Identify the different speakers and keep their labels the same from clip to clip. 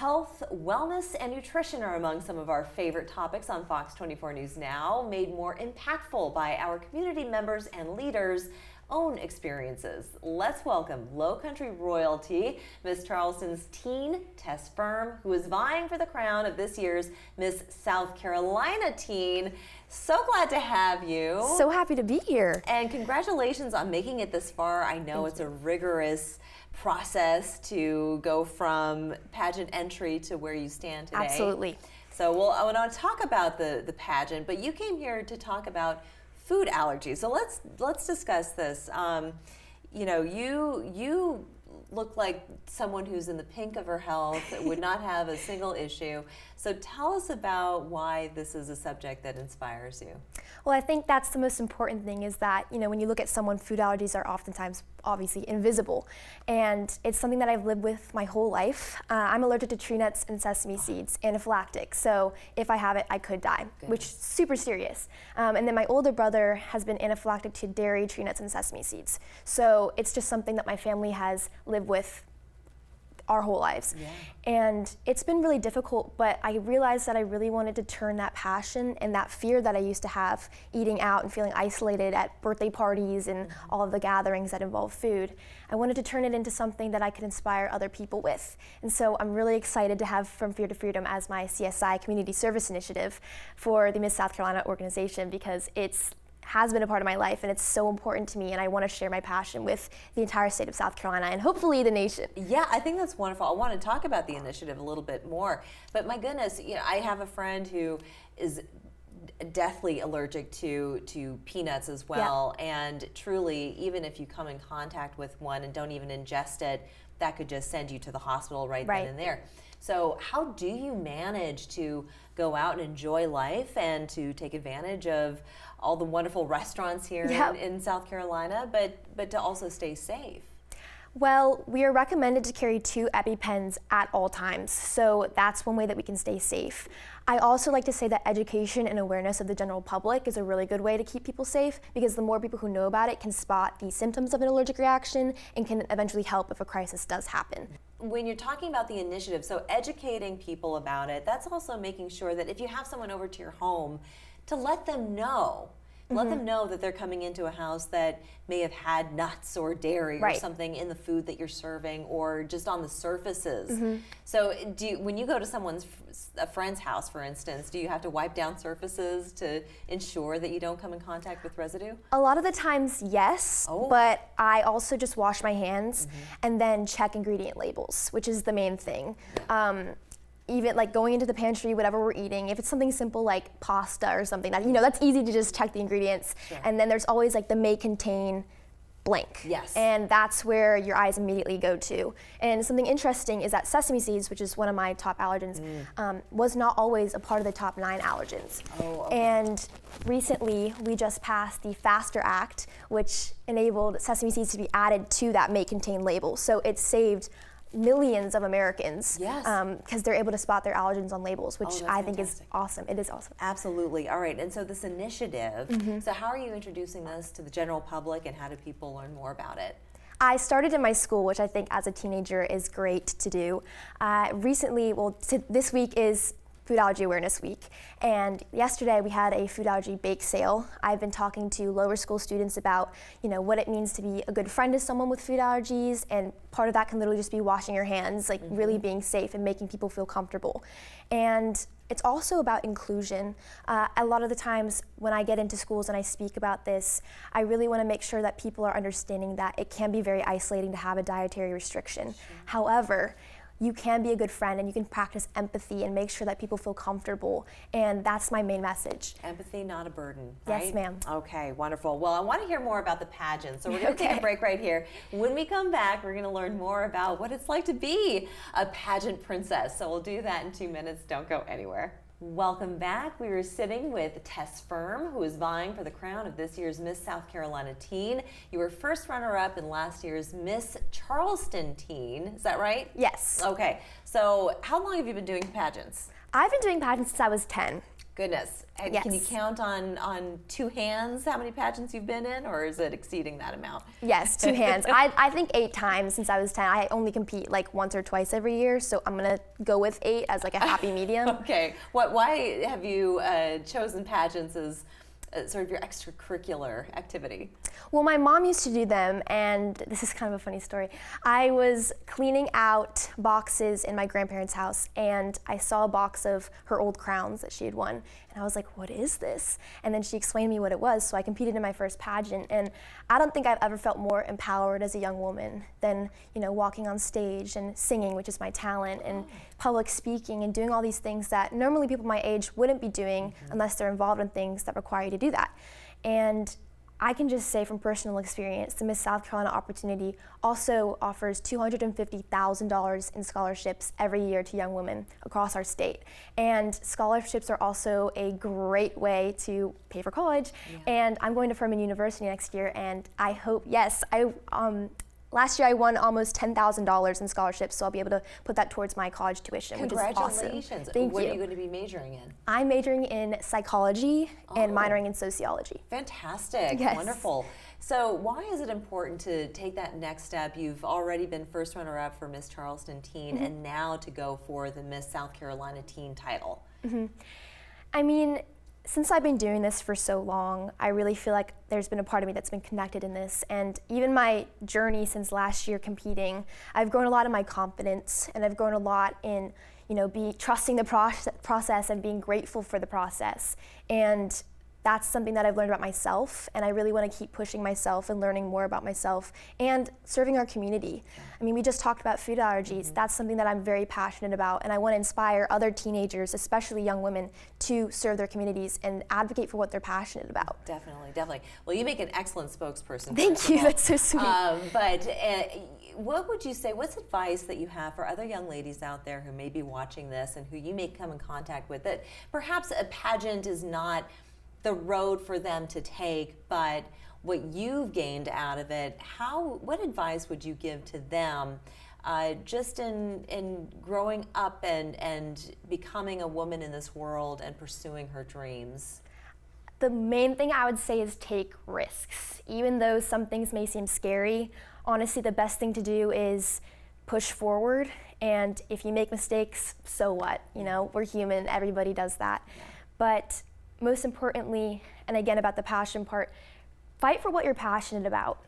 Speaker 1: Health, wellness, and nutrition are among some of our favorite topics on Fox 24 News Now, made more impactful by our community members and leaders' own experiences. Let's welcome Low Country royalty, Miss Charleston's teen, Tess Ferm, who is vying for the crown of this year's Miss South Carolina teen. So glad to have you.
Speaker 2: So happy to be here.
Speaker 1: And congratulations on making it this far. I know it's a rigorous process to go from pageant entry to where you stand today.
Speaker 2: Absolutely.
Speaker 1: So I want to talk about the pageant, but you came here to talk about food allergies. So let's discuss this. You know, you look like someone who's in the pink of her health, would not have a single issue. So tell us about why this is a subject that inspires you.
Speaker 2: Well, I think that's the most important thing, is that, you know, when you look at someone, food allergies are oftentimes obviously invisible. And it's something that I've lived with my whole life. I'm allergic to tree nuts and sesame seeds, anaphylactic. So if I have it, I could die, which is super serious. And then my older brother has been anaphylactic to dairy, tree nuts, and sesame seeds. So it's just something that my family has lived with our whole lives. Yeah. And it's been really difficult, but I realized that I really wanted to turn that passion and that fear that I used to have eating out and feeling isolated at birthday parties and all of the gatherings that involve food. I wanted to turn it into something that I could inspire other people with. And so I'm really excited to have From Fear to Freedom as my CSI Community Service Initiative for the Miss South Carolina organization, because has been a part of my life, and it's so important to me, and I want to share my passion with the entire state of South Carolina and hopefully the nation.
Speaker 1: Yeah, I think that's wonderful. I want to talk about the initiative a little bit more, but my goodness, you know, I have a friend who is deathly allergic to peanuts as well, and truly, even if you come in contact with one and don't even ingest it, that could just send you to the hospital right then and there. So how do you manage to go out and enjoy life and to take advantage of all the wonderful restaurants here in South Carolina, but to also stay safe?
Speaker 2: Well, we are recommended to carry 2 EpiPens at all times, so that's one way that we can stay safe. I also like to say that education and awareness of the general public is a really good way to keep people safe, because the more people who know about it can spot the symptoms of an allergic reaction and can eventually help if a crisis does happen.
Speaker 1: When you're talking about the initiative, so educating people about it, that's also making sure that if you have someone over to your home, to let them know. Let them know that they're coming into a house that may have had nuts or dairy or something in the food that you're serving, or just on the surfaces. So when you go to a friend's house, for instance, do you have to wipe down surfaces to ensure that you don't come in contact with residue?
Speaker 2: A lot of the times, yes, but I also just wash my hands and then check ingredient labels, which is the main thing. Even like going into the pantry, whatever we're eating, if it's something simple like pasta or something, that, you know, that's easy to just check the ingredients. And then there's always like the may contain blank.
Speaker 1: Yes.
Speaker 2: And that's where your eyes immediately go to. And something interesting is that sesame seeds, which is one of my top allergens, was not always a part of the top 9 allergens. And recently we just passed the FASTER Act, which enabled sesame seeds to be added to that may contain label. So it saved millions of Americans, because they're able to spot their allergens on labels, which I think is awesome. It is awesome.
Speaker 1: Absolutely. All right. And so this initiative, so how are you introducing this to the general public, and how do people learn more about it?
Speaker 2: I started in my school, which I think as a teenager is great to do. Recently, this week is Food Allergy Awareness Week, and yesterday we had a food allergy bake sale. I've been talking to lower school students about, you know, what it means to be a good friend to someone with food allergies, and part of that can literally just be washing your hands, like really being safe and making people feel comfortable. And it's also about inclusion. A lot of the times when I get into schools and I speak about this, I really want to make sure that people are understanding that it can be very isolating to have a dietary restriction. However, you can be a good friend, and you can practice empathy and make sure that people feel comfortable. And that's my main message.
Speaker 1: Empathy, not a burden, right?
Speaker 2: Yes, ma'am.
Speaker 1: Okay, wonderful. Well, I want to hear more about the pageant, so we're going to take a break right here. When we come back, we're going to learn more about what it's like to be a pageant princess. So we'll do that in 2 minutes. Don't go anywhere. Welcome back. We were sitting with Tess Ferm, who is vying for the crown of this year's Miss South Carolina Teen. You were first runner-up in last year's Miss Charleston Teen. Is that right?
Speaker 2: Yes.
Speaker 1: Okay. So how long have you been doing pageants?
Speaker 2: I've been doing pageants since I was 10.
Speaker 1: Goodness. And
Speaker 2: Yes.
Speaker 1: can you count on two hands how many pageants you've been in, or is it exceeding that amount?
Speaker 2: Yes, two hands. I think 8 times since I was 10. I only compete like once or twice every year, so I'm gonna go with 8 as like a happy medium.
Speaker 1: Okay. Why have you chosen pageants as sort of your extracurricular activity?
Speaker 2: Well, my mom used to do them, and this is kind of a funny story. I was cleaning out boxes in my grandparents' house, and I saw a box of her old crowns that she had won, and I was like, what is this? And then she explained to me what it was, so I competed in my first pageant, and I don't think I've ever felt more empowered as a young woman than, you know, walking on stage and singing, which is my talent, and public speaking and doing all these things that normally people my age wouldn't be doing unless they're involved in things that require you to do that. And I can just say from personal experience, the Miss South Carolina opportunity also offers $250,000 in scholarships every year to young women across our state. And scholarships are also a great way to pay for college. Yeah. And I'm going to Furman University next year, and I hope, yes, last year I won almost $10,000 in scholarships, so I'll be able to put that towards my college tuition, which is awesome.
Speaker 1: Congratulations.
Speaker 2: Thank
Speaker 1: What
Speaker 2: you.
Speaker 1: are you going to be majoring in?
Speaker 2: I'm majoring in psychology and minoring in sociology.
Speaker 1: Fantastic.
Speaker 2: Yes.
Speaker 1: Wonderful. So why is it important to take that next step? You've already been first runner-up for Miss Charleston Teen, and now to go for the Miss South Carolina Teen title.
Speaker 2: I mean, since I've been doing this for so long, I really feel like there's been a part of me that's been connected in this. And even my journey since last year competing, I've grown a lot in my confidence, and I've grown a lot in, you know, trusting the process and being grateful for the process. And that's something that I've learned about myself, and I really want to keep pushing myself and learning more about myself and serving our community. I mean, we just talked about food allergies. That's something that I'm very passionate about, and I want to inspire other teenagers, especially young women, to serve their communities and advocate for what they're passionate about.
Speaker 1: Definitely, definitely. Well, you make an excellent spokesperson.
Speaker 2: Thank you, that's so sweet.
Speaker 1: But what would you say, what's advice that you have for other young ladies out there who may be watching this and who you may come in contact with, that perhaps a pageant is not the road for them to take, but what you've gained out of it, what advice would you give to them just in growing up and becoming a woman in this world and pursuing her dreams?
Speaker 2: The main thing I would say is take risks. Even though some things may seem scary, honestly, the best thing to do is push forward, and if you make mistakes, so what? You know, we're human, everybody does that.
Speaker 1: Yeah.
Speaker 2: But most importantly, and again about the passion part, fight for what you're passionate about.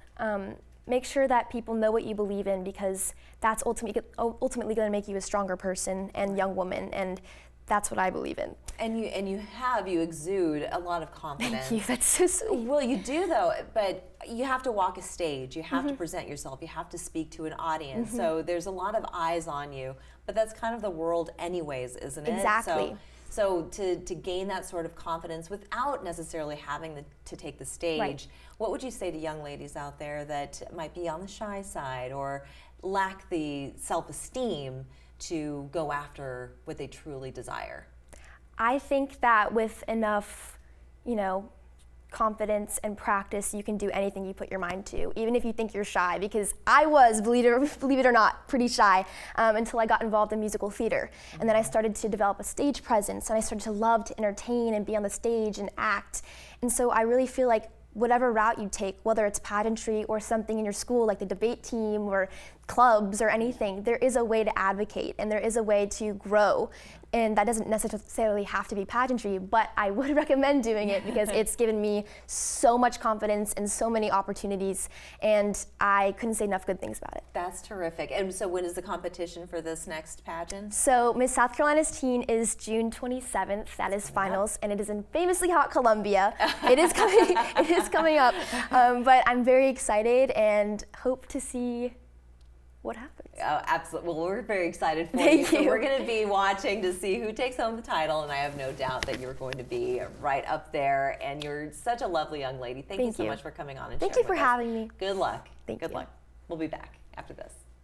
Speaker 2: Make sure that people know what you believe in, because that's ultimately going to make you a stronger person and young woman, and that's what I believe in.
Speaker 1: And you exude a lot of confidence.
Speaker 2: Thank you, that's so sweet.
Speaker 1: Well, you do though, but you have to walk a stage, you have to present yourself, you have to speak to an audience, so there's a lot of eyes on you, but that's kind of the world anyways, isn't it?
Speaker 2: Exactly.
Speaker 1: So to gain that sort of confidence without necessarily having to take the stage,
Speaker 2: right.
Speaker 1: What would you say to young ladies out there that might be on the shy side or lack the self-esteem to go after what they truly desire?
Speaker 2: I think that with enough, you know, confidence and practice, you can do anything you put your mind to, even if you think you're shy, because I was, believe it or not, pretty shy until I got involved in musical theater. And then I started to develop a stage presence, and I started to love to entertain and be on the stage and act. And so I really feel like whatever route you take, whether it's pageantry or something in your school like the debate team or clubs or anything, there is a way to advocate and there is a way to grow. And that doesn't necessarily have to be pageantry, but I would recommend doing it because it's given me so much confidence and so many opportunities, and I couldn't say enough good things about it.
Speaker 1: That's terrific. And so when is the competition for this next pageant?
Speaker 2: So Miss South Carolina's Teen is June 27th. That is finals, and it is in famously hot Columbia. It is coming up, but I'm very excited and hope to see what happens.
Speaker 1: Oh, absolutely. Well, we're very excited for
Speaker 2: Thank
Speaker 1: you. So
Speaker 2: you.
Speaker 1: we're going to be watching to see who takes home the title, and I have no doubt that you're going to be right up there. And you're such a lovely young lady. Thank you so much for coming on and
Speaker 2: Thank
Speaker 1: sharing
Speaker 2: you for
Speaker 1: with us.
Speaker 2: having me.
Speaker 1: Good luck.
Speaker 2: Thank
Speaker 1: Good
Speaker 2: you.
Speaker 1: luck. We'll be back after this.